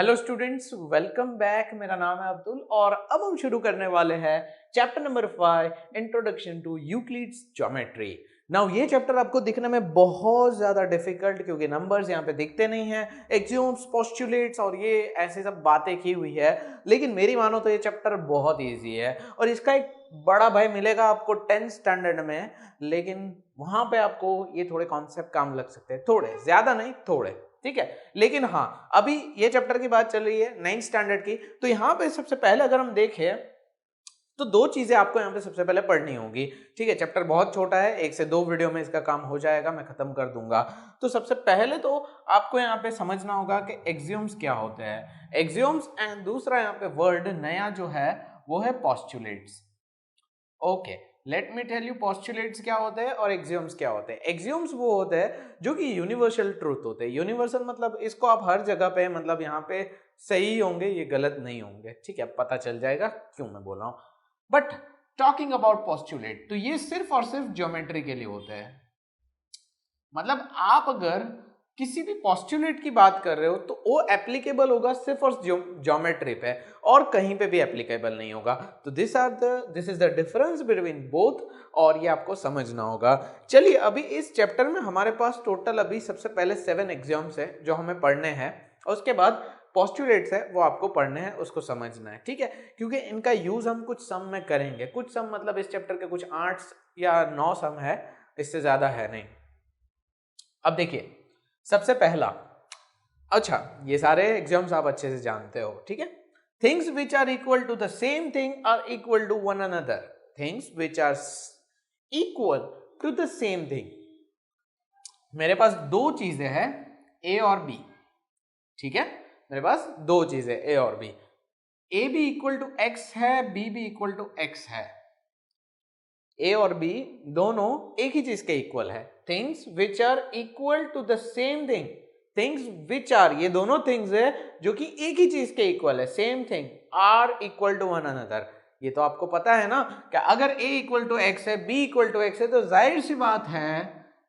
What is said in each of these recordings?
Hello students, welcome back. मेरा नाम है अब्दुल और अब हम शुरू करने वाले हैं chapter number 5 introduction to Euclid's geometry. Now ये चैप्टर आपको दिखने में बहुत ज्यादा डिफिकल्ट क्योंकि नंबर्स यहाँ पे दिखते नहीं हैं, एक्सियोम्स, पोस्टुलेट्स और ये ऐसे सब बातें की हुई है, लेकिन मेरी मानो तो ये चैप्टर बहुत ईजी है और इसका एक बड़ा भाई मिलेगा आपको 10th स्टैंडर्ड में, लेकिन वहां पे आपको ये थोड़े कॉन्सेप्ट काम लग सकते हैं, थोड़े ज्यादा नहीं, थोड़े, ठीक है। लेकिन हाँ, अभी ये चैप्टर की बात चल रही है 9th स्टैंडर्ड की, तो यहाँ पे सबसे पहले अगर हम देखें तो दो चीजें आपको यहाँ पे सबसे पहले पढ़नी होगी, ठीक है। चैप्टर बहुत छोटा है, 1 से 2 वीडियो में इसका काम हो जाएगा, मैं खत्म कर दूंगा। तो सबसे पहले तो आपको यहाँ पे समझना होगा कि एक्सियोम्स क्या होते हैं, एक्सियोम्स, एंड दूसरा यहाँ पे वर्ड नया जो है वो है postulates. Okay, let me tell you postulates क्या होते हैं और एक्सियोम्स क्या होते हैं। एक्सियोम्स वो होते हैं जो कि यूनिवर्सल ट्रूथ होते हैं। यूनिवर्सल मतलब इसको आप हर जगह पे, मतलब यहाँ पे सही होंगे, ये गलत नहीं होंगे, ठीक है। पता चल जाएगा क्यों मैं बोल रहा हूँ। बट टॉकिंग अबाउट पोस्टुलेट, तो ये सिर्फ और सिर्फ ज्योमेट्री के लिए होते हैं। मतलब आप अगर किसी भी पोस्टुलेट की बात कर रहे हो तो वो एप्लीकेबल होगा सिर्फ और ज्योमेट्री पे और कहीं पे भी एप्लीकेबल नहीं होगा। तो this is the difference between both और ये आपको समझना होगा। चलिए, अभी इस चैप्टर में हमारे पास टोटल अभी सबसे पहले 7 एग्जाम्स है जो हमें पढ़ने हैं और उसके बाद पोस्टुलेट्स है वो आपको पढ़ने हैं, उसको समझना है, ठीक है। क्योंकि इनका यूज हम कुछ सम में करेंगे, कुछ सम मतलब इस चैप्टर के कुछ 8 या 9 सम है, इससे ज्यादा है नहीं। अब देखिए, सबसे पहला, अच्छा ये सारे एग्जाम्स आप अच्छे से जानते हो, ठीक है। Things which are equal to the same thing are equal to one another. Things which are equal to the same thing. मेरे पास दो चीजें हैं, ए और बी, ठीक है। मेरे पास दो चीजें ए और बी, ए भी इक्वल टू एक्स है, बी भी इक्वल टू एक्स है। ए और बी दोनों एक ही चीज के इक्वल है। Things which are equal to the same thing, things which are, ये दोनों थिंग्स है जो कि एक ही चीज के इक्वल है, same thing, are equal to one another. ये तो आपको पता है ना कि अगर a इक्वल टू एक्स है, b इक्वल टू एक्स है, तो जाहिर सी बात है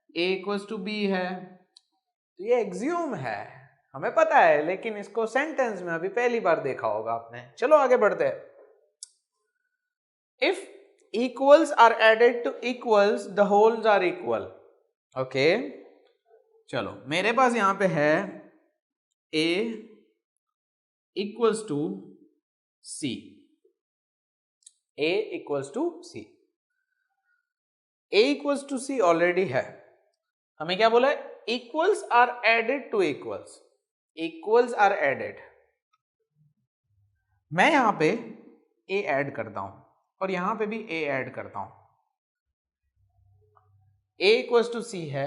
a इक्वल टू बी है। तो ये एक्सियोम है, हमें पता है, लेकिन इसको सेंटेंस में अभी पहली बार देखा होगा आपने। चलो आगे बढ़ते हैं। If equals are added to equals, the wholes are equal. Okay, चलो मेरे पास यहां पे है a equals to c, a equals to c, a equals to c already है। हमें क्या बोला है? Equals are added to equals, equals are added. मैं यहां पे a ऐड करता हूं और यहां पे भी a ऐड करता हूं। a इक्वल्स टू c है,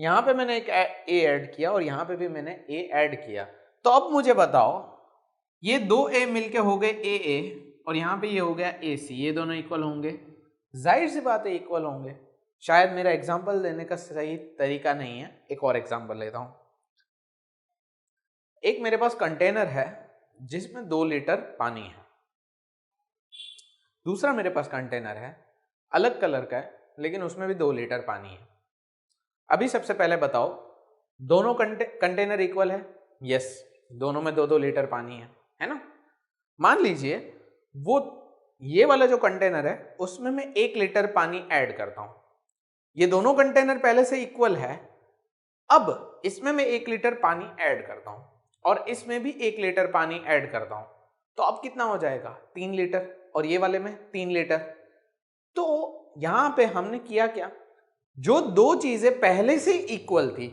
यहां पे मैंने एक a ऐड किया और यहां पे भी मैंने a ऐड किया। तो अब मुझे बताओ, ये दो a मिलके हो गए a और यहां पे ये हो गया ac, ये दोनों इक्वल होंगे? जाहिर सी बात है इक्वल होंगे। शायद मेरा एग्जांपल देने का सही तरीका नहीं है, एक और एग्जांपल लेता हूं। एक मेरे पास कंटेनर है जिसमें 2 लीटर पानी है, दूसरा मेरे पास कंटेनर है अलग कलर का है लेकिन उसमें भी 2 लीटर पानी है। अभी सबसे पहले बताओ, दोनों कंटेनर इक्वल है? यस, दोनों में 2-2 लीटर पानी है ना। मान लीजिए वो ये वाला जो कंटेनर है उसमें मैं 1 लीटर पानी ऐड करता हूं। ये दोनों कंटेनर पहले से इक्वल है, अब इसमें मैं 1 लीटर पानी ऐड करता हूं और इसमें भी 1 लीटर पानी ऐड करता हूं, तो अब कितना हो जाएगा? 3 लीटर, और ये वाले में 3 लीटर। तो यहां पे हमने किया क्या? जो दो चीजें पहले से इक्वल थी,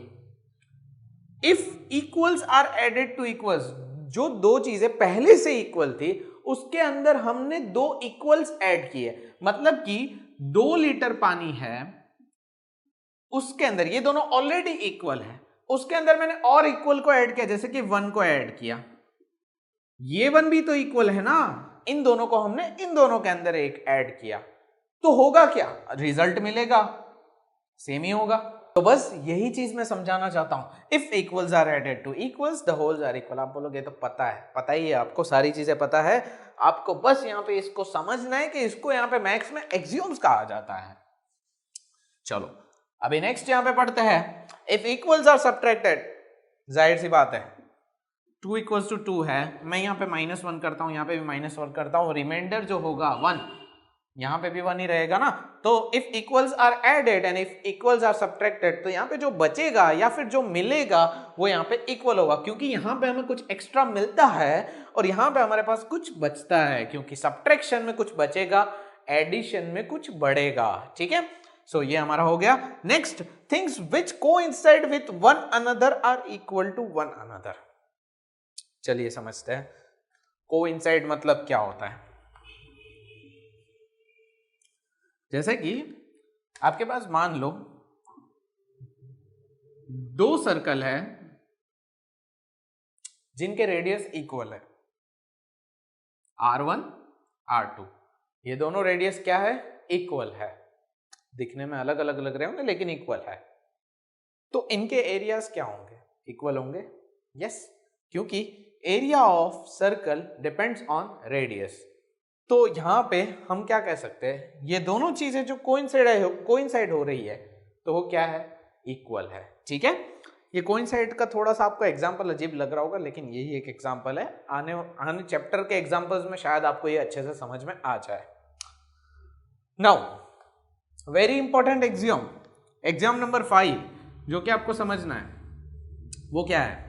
if equals are added to equals, जो दो चीजें पहले से इक्वल थी उसके अंदर हमने 2 इक्वल्स ऐड किए। मतलब कि 2 लीटर पानी है, उसके अंदर ये दोनों ऑलरेडी इक्वल है, उसके अंदर मैंने और इक्वल को ऐड किया, जैसे कि 1 को ऐड किया। ये 1 भी तो इक्वल है ना, इन दोनों को हमने इन दोनों के अंदर एक ऐड किया, तो होगा क्या? रिजल्ट मिलेगा सेम ही होगा। तो बस यही चीज मैं समझाना चाहता हूं। If equals are added to equals, the wholes are equal. आप बोलोगे तो पता है, पता ही है आपको, सारी चीजें पता है आपको, बस यहाँ पे इसको समझना है कि इसको यहाँ पे मैथ्स में एक्सियोम्स कहा जाता है। चलो अभी नेक्स्ट यहाँ पे पढ़ते हैं। इफ इक्वल्स आर सब्ट्रैक्टेड, जाहिर सी बात है 2 इक्वल्स टू 2 है, मैं यहाँ पे -1 करता हूँ, यहाँ पे भी -1 करता हूँ, रिमाइंडर जो होगा 1, यहाँ पे भी 1 ही रहेगा ना। तो if equals are added and if equals are subtracted, तो यहाँ पे जो बचेगा या फिर जो मिलेगा वो यहाँ पे इक्वल होगा, क्योंकि यहाँ पे हमें कुछ एक्स्ट्रा मिलता है और यहाँ पे हमारे पास कुछ बचता है, क्योंकि सब्ट्रैक्शन में कुछ बचेगा, एडिशन में कुछ बढ़ेगा। ठीक है, सो ये हमारा हो गया। Next, things which coincide with one another are equal to one another. चलिए समझते हैं कोइंसाइड मतलब क्या होता है। जैसे कि आपके पास मान लो 2 सर्कल है जिनके रेडियस इक्वल है, R1 R2, ये दोनों रेडियस क्या है, इक्वल है, दिखने में अलग अलग लग रहे होंगे लेकिन इक्वल है। तो इनके एरियाज क्या होंगे, इक्वल होंगे। यस, क्योंकि area of circle depends on radius. तो यहां पे हम क्या कह सकते हैं, ये दोनों चीजें जो कोइंसाइड हो रही है तो वो क्या है, इक्वल है। ठीक है, ये कोइंसाइड का थोड़ा सा आपको एग्जांपल अजीब लग रहा होगा, लेकिन यही एक एग्जांपल है, आने चैप्टर के एग्जांपल्स में शायद आपको ये अच्छे से समझ में आ जाए। Now very important axiom, exam number 5 जो कि आपको समझना है वो क्या है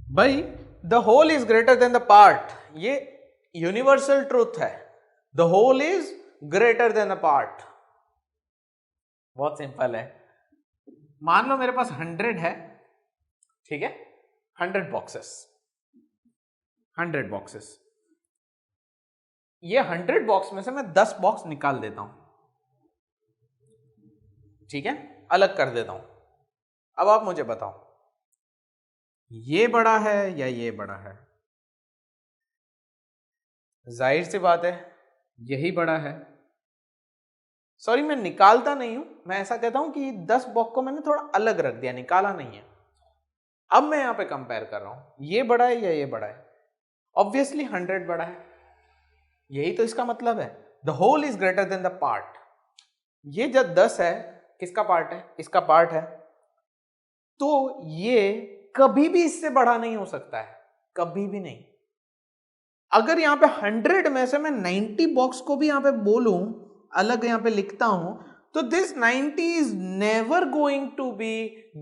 भाई, the whole is greater than the part. ये यूनिवर्सल ट्रूथ है, the whole is greater than the part. बहुत सिंपल है। मान लो मेरे पास 100 है, ठीक है, 100 बॉक्सेस, 100 बॉक्सेस, ये 100 बॉक्स में से मैं 10 बॉक्स निकाल देता हूं, ठीक है, अलग कर देता हूं। अब आप मुझे बताओ ये बड़ा है या ये बड़ा है? जाहिर सी बात है यही बड़ा है। सॉरी, मैं निकालता नहीं हूं, मैं ऐसा कहता हूं कि 10 बॉक्स को मैंने थोड़ा अलग रख दिया, निकाला नहीं है। अब मैं यहां पे कंपेयर कर रहा हूं, ये बड़ा है या ये बड़ा है? ऑब्वियसली 100 बड़ा है, यही तो इसका मतलब है, the whole is greater than the part. ये जब 10 है, किसका पार्ट है? इसका पार्ट है, तो ये कभी भी इससे बड़ा नहीं हो सकता है, कभी भी नहीं। अगर यहां पे 100 में से मैं 90 बॉक्स को भी यहां पे बोलूं, अलग यहां पे लिखता हूं, तो this 90 is never going to be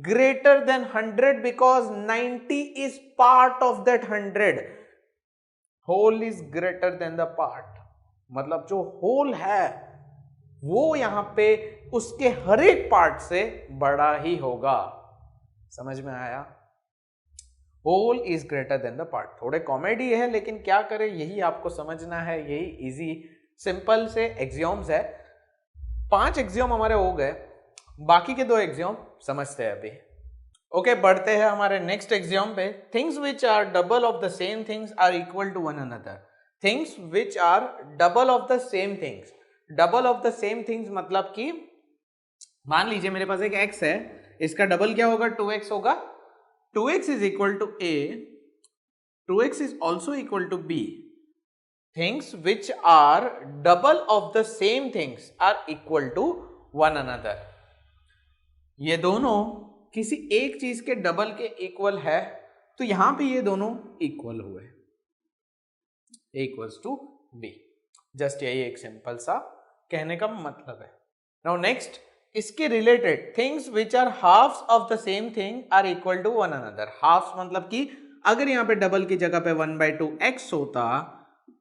greater than 100 because 90 is part of that 100। Whole is greater than the part, मतलब जो होल है वो यहां पे उसके हर एक पार्ट से बड़ा ही होगा। समझ में आया? Whole is greater than the part. थोड़े कॉमेडी है लेकिन क्या करें, यही आपको समझना है, यही इजी सिंपल से एक्सियोम्स है। 5 एक्सियोम हमारे हो गए, बाकी के 2 एक्सियोम समझते हैं अभी। ओके, बढ़ते हैं हमारे नेक्स्ट एक्सियोम पे। Things which are double of the same things are equal to one another. Things which are double of the same things, double of the same things मतलब कि मान लीजिए मेरे पास एक x है, इसका डबल क्या होगा? 2x होगा। 2x is equal to a, 2x is also equal to b. Things which are double of the same things are equal to one another. ये दोनों किसी एक चीज के डबल के इक्वल है, तो यहां पे ये दोनों इक्वल हुए, a equals to b। Just यही एक सिंपल सा कहने का मतलब है। नाउ नेक्स्ट, इसके related things which are halves of the same thing are equal to one another. Halves मतलब कि अगर यहाँ पे डबल की जगह पे 1/2 x होता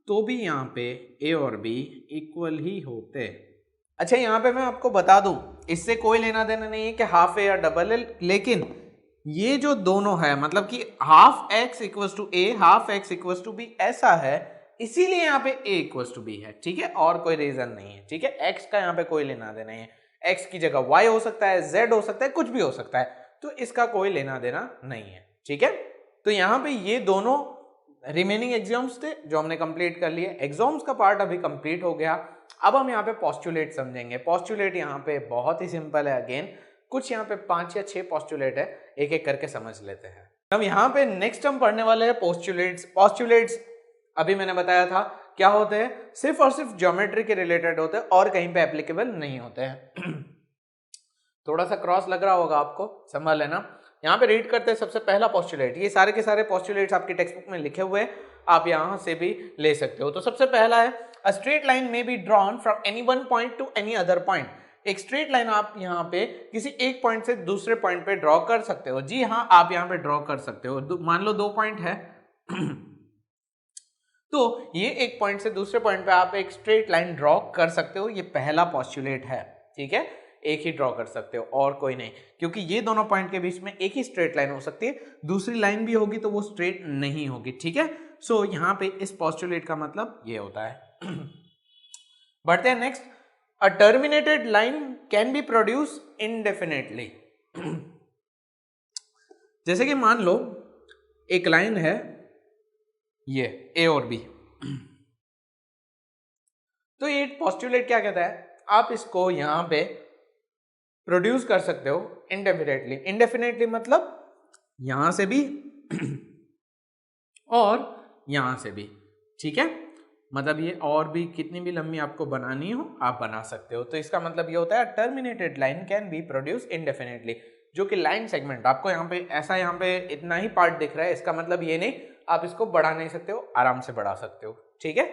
तो भी यहाँ पे a और b इक्वल ही होते। अच्छा, यहाँ पे मैं आपको बता दूं, इससे कोई लेना देना नहीं है कि हाफ है या डबल है, लेकिन ये जो दोनों है मतलब कि half x equals to a, half x equals to b ऐसा है, इसीलिए यहाँ पे a इक्वल्स टू b है। ठीक है, और कोई रीजन नहीं है। ठीक है, x का यहाँ पे कोई लेना देना नहीं है, x की जगह y हो सकता है, z हो सकता है, कुछ भी हो सकता है, तो इसका कोई लेना देना नहीं है। ठीक है, तो यहां पे ये दोनों रिमेनिंग एग्जाम्स थे जो हमने कंप्लीट कर लिए। एग्जाम्स का पार्ट अभी कंप्लीट हो गया। अब हम यहाँ पे पोस्टुलेट समझेंगे। पोस्टुलेट यहाँ पे बहुत ही सिंपल है। अगेन कुछ यहाँ पे 5 या 6 पोस्टुलेट है, एक एक करके समझ लेते हैं। अब यहाँ पे नेक्स्ट हम पढ़ने वाले हैं पोस्टुलेट्स। पोस्टुलेट्स अभी मैंने बताया था क्या होते हैं, सिर्फ और सिर्फ ज्योमेट्री के रिलेटेड होते हैं और कहीं पे एप्लीकेबल नहीं होते हैं। थोड़ा सा क्रॉस लग रहा होगा आपको, संभाल लेना। यहाँ पे रीड करते हैं सबसे पहला पोस्टुलेट। ये सारे के सारे पोस्टुलेट्स आपके टेक्स्ट बुक में लिखे हुए हैं, आप यहाँ से भी ले सकते हो। तो सबसे पहला है अ स्ट्रेट लाइन में be drawn from any one point two any other point. एक स्ट्रेट लाइन आप यहाँ पे किसी एक पॉइंट से दूसरे पॉइंट पे ड्रॉ कर सकते हो। जी हाँ, आप यहाँ पे ड्रॉ कर सकते हो। मान लो 2 पॉइंट है तो ये एक पॉइंट से दूसरे पॉइंट पे आप एक स्ट्रेट लाइन ड्रॉ कर सकते हो। ये पहला पोस्टुलेट है, ठीक है, एक ही ड्रॉ कर सकते हो और कोई नहीं, क्योंकि ये दोनों पॉइंट के बीच में एक ही स्ट्रेट लाइन हो सकती है, दूसरी लाइन भी होगी तो वो स्ट्रेट नहीं होगी, ठीक है। सो यहाँ पे इस पोस्टुलेट का मतलब ये होता है। बढ़ते हैं next, a terminated line can be produce indefinitely. जैसे कि मान लो एक लाइन है ये ए और बी, तो ये पोस्टुलेट क्या कहता है, आप इसको यहां पे प्रोड्यूस कर सकते हो इंडेफिनेटली। इंडेफिनेटली मतलब यहां से भी और यहां से भी, ठीक है, मतलब ये और भी कितनी भी लंबी आपको बनानी हो आप बना सकते हो। तो इसका मतलब ये होता है terminated line can be produce indefinitely, जो कि लाइन सेगमेंट आपको यहाँ पे ऐसा यहाँ पे इतना ही पार्ट दिख रहा है, इसका मतलब ये नहीं आप इसको बढ़ा नहीं सकते हो, आराम से बढ़ा सकते हो, ठीक है।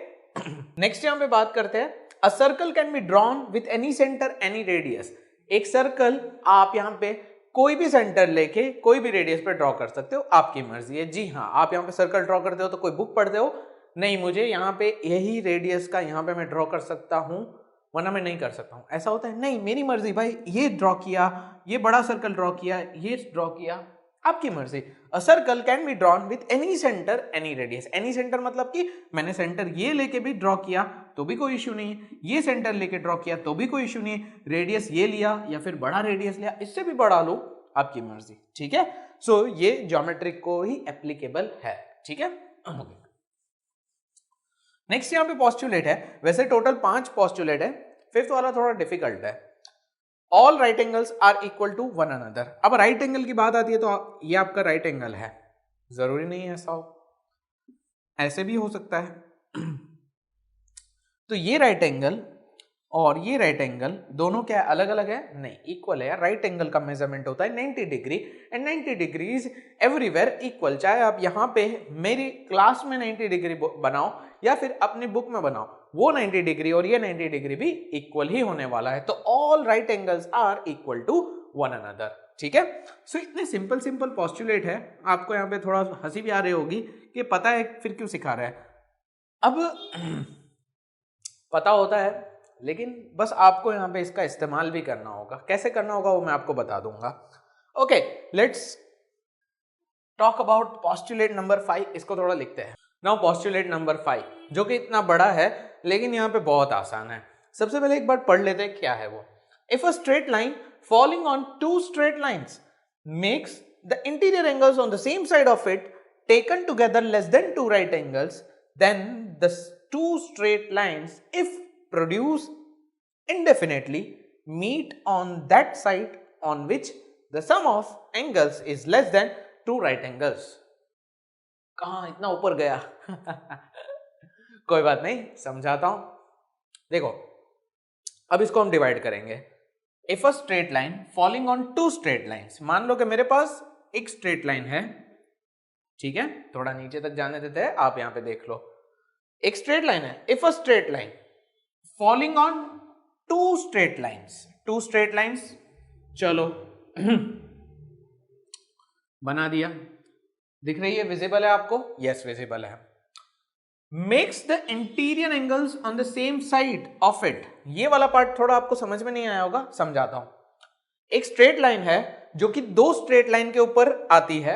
नेक्स्ट यहाँ पे बात करते हैं, a circle can be drawn with any centre any radius. एक सर्कल आप यहाँ पे कोई भी सेंटर लेके कोई भी रेडियस पे ड्रॉ कर सकते हो, आपकी मर्जी है। जी हाँ, आप यहाँ पे सर्कल ड्रॉ करते हो तो कोई बुक पढ़ते हो, नहीं मुझे यहाँ पे यही रेडियस का यहाँ पे मैं ड्रॉ कर सकता हूँ वरना मैं नहीं कर सकता हूँ, ऐसा होता है? नहीं, मेरी मर्जी भाई, ये ड्रॉ किया, ये बड़ा सर्कल ड्रॉ किया, ये ड्रॉ किया, आपकी मर्जी। A circle can be drawn with any centre any radius. Any centre मतलब कि मैंने सेंटर ये लेके भी ड्रॉ किया तो भी कोई इश्यू नहीं है, ये सेंटर लेके ड्रॉ किया तो भी कोई इश्यू नहीं है, रेडियस ये लिया या फिर बड़ा रेडियस लिया, इससे भी बड़ा लो, आपकी मर्जी, ठीक है। सो ये ज्योमेट्री को ही एप्लीकेबल है, ठीक है। नेक्स्ट यहाँ पे पोस्टुलेट है, वैसे टोटल 5 पोस्टुलेट है, फिफ्थ वाला थोड़ा डिफिकल्ट है। All right angles are equal to one another. अब राइट एंगल की बात आती है तो ये आपका राइट एंगल है, जरूरी नहीं है ऐसा हो, ऐसे भी हो सकता है। तो ये राइट एंगल और ये राइट एंगल दोनों क्या अलग अलग है? नहीं, इक्वल है। राइट एंगल का मेजरमेंट होता है 90 degree and 90 degree is everywhere equal. चाहे आप यहाँ पे मेरी क्लास में 90 डिग्री बनाओ या फिर अपनी बुक में बनाओ, वो 90 डिग्री और ये 90 डिग्री भी इक्वल ही होने वाला है। तो all right angles are equal to one another, ठीक है। सो इतने सिंपल सिंपल पोस्टुलेट है, आपको यहाँ पे थोड़ा हंसी भी आ रही होगी कि पता है फिर क्यों सिखा रहा है। अब पता होता है लेकिन बस आपको यहाँ पे इसका इस्तेमाल भी करना होगा। कैसे करना होगा वो मैं आपको बता दूंगा। Okay, let's talk about postulate number 5। इसको थोड़ा लिखते हैं। नाउ पोस्टुलेट नंबर 5 जो कि इतना बड़ा है लेकिन यहाँ पे बहुत आसान है। सबसे पहले एक बार पढ़ लेते हैं क्या है वो। If a straight line following on 2 straight lines makes the interior angles on the same side of it taken together less than 2 right angles, then the 2 straight lines, if produced indefinitely, meet on that side on which the sum of angles is less than 2 right angles. कहाँ इतना ऊपर गया? कोई बात नहीं, समझाता हूं। देखो, अब इसको हम डिवाइड करेंगे। If a straight line falling on 2 straight lines, मान लो कि मेरे पास एक स्ट्रेट लाइन है, ठीक है, थोड़ा नीचे तक जाने देते हैं, आप यहां पे देख लो। एक स्ट्रेट लाइन है। If a straight line following on 2 straight lines, 2 straight lines, चलो बना दिया, दिख रही है, विजिबल है आपको? यस, विजिबल है। Makes the interior angles on the same side of it. ये वाला पार्ट थोड़ा आपको समझ में नहीं आया होगा, समझाता हूं। एक स्ट्रेट लाइन है जो कि 2 स्ट्रेट लाइन के ऊपर आती है,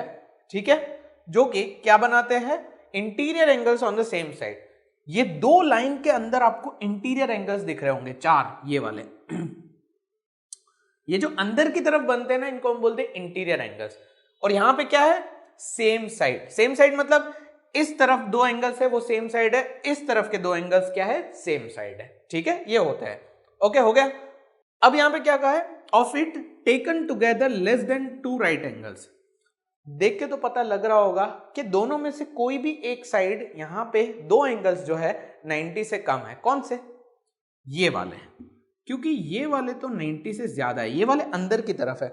ठीक है, जो कि क्या बनाते हैं? Interior angles on the same side. ये 2 लाइन के अंदर आपको इंटीरियर एंगल्स दिख रहे होंगे, 4 ये वाले। ये जो अंदर की तरफ बनते हैं ना, इनको हम बोलते हैं इंटीरियर एंगल्स। और यहां पे क्या है? Same side. सेम साइड मतलब इस तरफ 2 एंगल्स है वो सेम साइड है, इस तरफ के 2 एंगल्स क्या है? सेम साइड है, ठीक है, ये होता है। ओके, हो गया। अब यहां पे क्या कहा है? Of it taken together less than 2 right angles. देख के तो पता लग रहा होगा कि दोनों में से कोई भी एक साइड यहां पे 2 एंगल्स जो है 90 से कम है। कौन से? ये वाले, क्योंकि ये वाले तो 90 से ज्यादा है, ये वाले अंदर की तरफ है,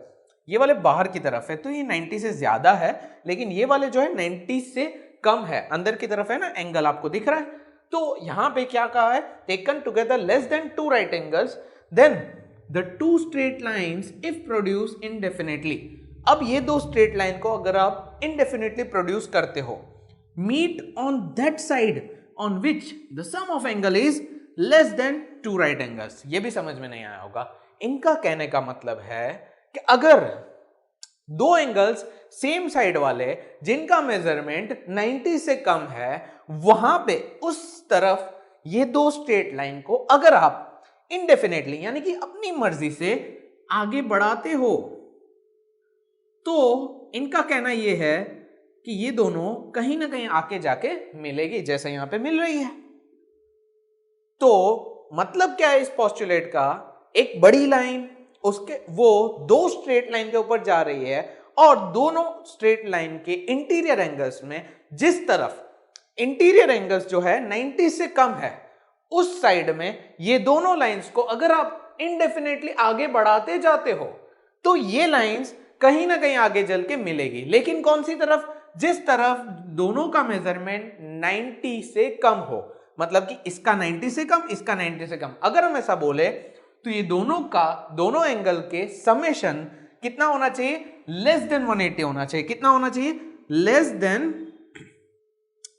ये वाले बाहर की तरफ है, तो ये 90 से ज्यादा है, लेकिन ये वाले जो है 90 से कम है, अंदर की तरफ है ना, एंगल आपको दिख रहा है। तो यहां पे क्या कहा है, taken together less than two right angles, then the two straight lines if produce indefinitely. अब ये दो स्ट्रेट लाइन को अगर आप इनडेफिनेटली प्रोड्यूस करते हो, meet on that side on which the sum of angle is less than two right angles. ये भी समझ में नहीं आया होगा। इनका कहने का मतलब है कि अगर दो एंगल्स सेम साइड वाले जिनका मेजरमेंट 90 से कम है, वहां पे उस तरफ ये दो स्ट्रेट लाइन को अगर आप इनडेफिनेटली यानी कि अपनी मर्जी से आगे बढ़ाते हो, तो इनका कहना यह है कि ये दोनों कहीं ना कहीं आके जाके मिलेगी, जैसे यहां पे मिल रही है। तो मतलब क्या है इस पोस्टुलेट का, एक बड़ी लाइन उसके वो दो स्ट्रेट लाइन के ऊपर जा रही है, और दोनों स्ट्रेट लाइन के इंटीरियर एंगल्स में जिस तरफ इंटीरियर एंगल्स जो है 90 से कम है, उस साइड में ये दोनों लाइंस को अगर आप इनडेफिनेटली आगे बढ़ाते जाते हो, तो ये लाइंस कहीं ना कहीं आगे चल के मिलेगी। लेकिन कौन सी तरफ, जिस तरफ दोनों का मेजरमेंट 90 से कम हो, मतलब कि इसका 90 से कम, इसका 90 से कम। अगर हम ऐसा बोले तो ये दोनों का, दोनों एंगल के समेशन कितना होना चाहिए, लेस देन 180 होना चाहिए। कितना होना चाहिए, लेस देन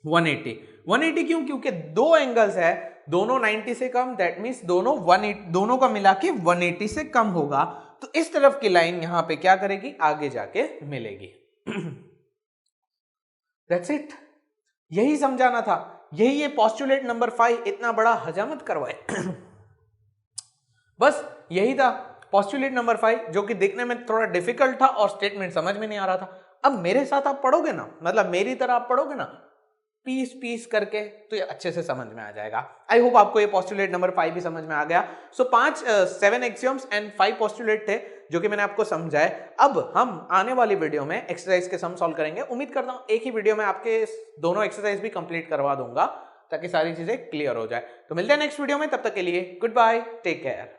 180। 180 क्यों, क्योंकि दो एंगल्स है, दोनों 90 से कम, दैट मींस दोनों 180, दोनों का मिला के 180 से कम होगा। तो इस तरफ की लाइन यहां पे क्या करेगी, आगे जाके मिलेगी। दैट्स इट, यही समझाना था, यही ये पोस्टुलेट नंबर 5, इतना बड़ा हजामत करवाए। बस यही था पोस्टुलेट नंबर 5, जो कि देखने में थोड़ा डिफिकल्ट था और स्टेटमेंट समझ में नहीं आ रहा था। अब मेरे साथ आप पढ़ोगे ना, मतलब मेरी तरह आप पढ़ोगे ना, पीस पीस करके, तो ये अच्छे से समझ में आ जाएगा। आई होप आपको ये पोस्टुलेट नंबर 5 भी समझ में आ गया। सो 7 एक्सियोम्स एंड 5 पोस्टुलेट थे जो कि मैंने आपको समझाए। अब हम आने वाली वीडियो में एक्सरसाइज के सम सॉल्व करेंगे। उम्मीद करता हूं एक ही वीडियो में आपके दोनों एक्सरसाइज भी कंप्लीट करवा दूंगा, ताकि सारी चीजें क्लियर हो जाए। तो मिलते हैं नेक्स्ट वीडियो में, तब तक के लिए गुड बाय, टेक केयर।